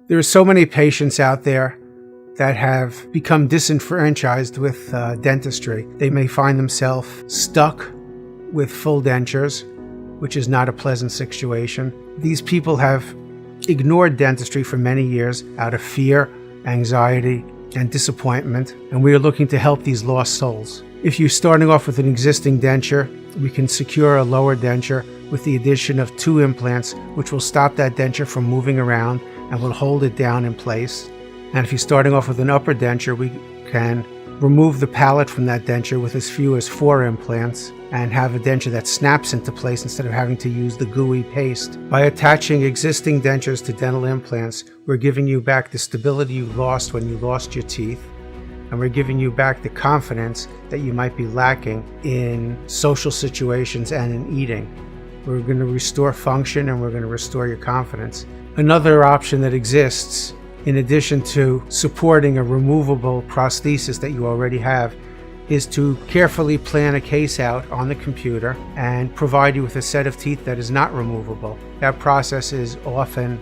There are so many patients out there that have become disenfranchised with dentistry. They may find themselves stuck with full dentures, which is not a pleasant situation. These people have ignored dentistry for many years out of fear, anxiety, and disappointment, and we are looking to help these lost souls. If you're starting off with an existing denture, we can secure a lower denture with the addition of 2 implants, which will stop that denture from moving around and will hold it down in place. And if you're starting off with an upper denture, we can remove the palate from that denture with as few as 4 implants and have a denture that snaps into place instead of having to use the gooey paste. By attaching existing dentures to dental implants, we're giving you back the stability you lost when you lost your teeth, and we're giving you back the confidence that you might be lacking in social situations and in eating. We're going to restore function and we're going to restore your confidence. Another option that exists, in addition to supporting a removable prosthesis that you already have, is to carefully plan a case out on the computer and provide you with a set of teeth that is not removable. That process is often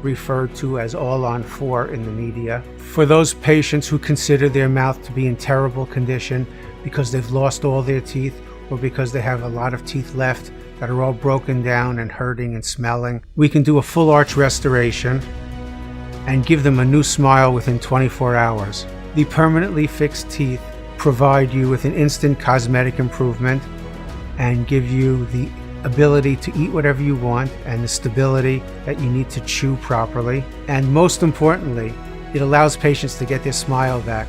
referred to as all-on-4 in the media. For those patients who consider their mouth to be in terrible condition because they've lost all their teeth or because they have a lot of teeth left that are all broken down and hurting and smelling, we can do a full arch restoration and give them a new smile within 24 hours. The permanently fixed teeth provide you with an instant cosmetic improvement and give you the ability to eat whatever you want and the stability that you need to chew properly. And most importantly, it allows patients to get their smile back.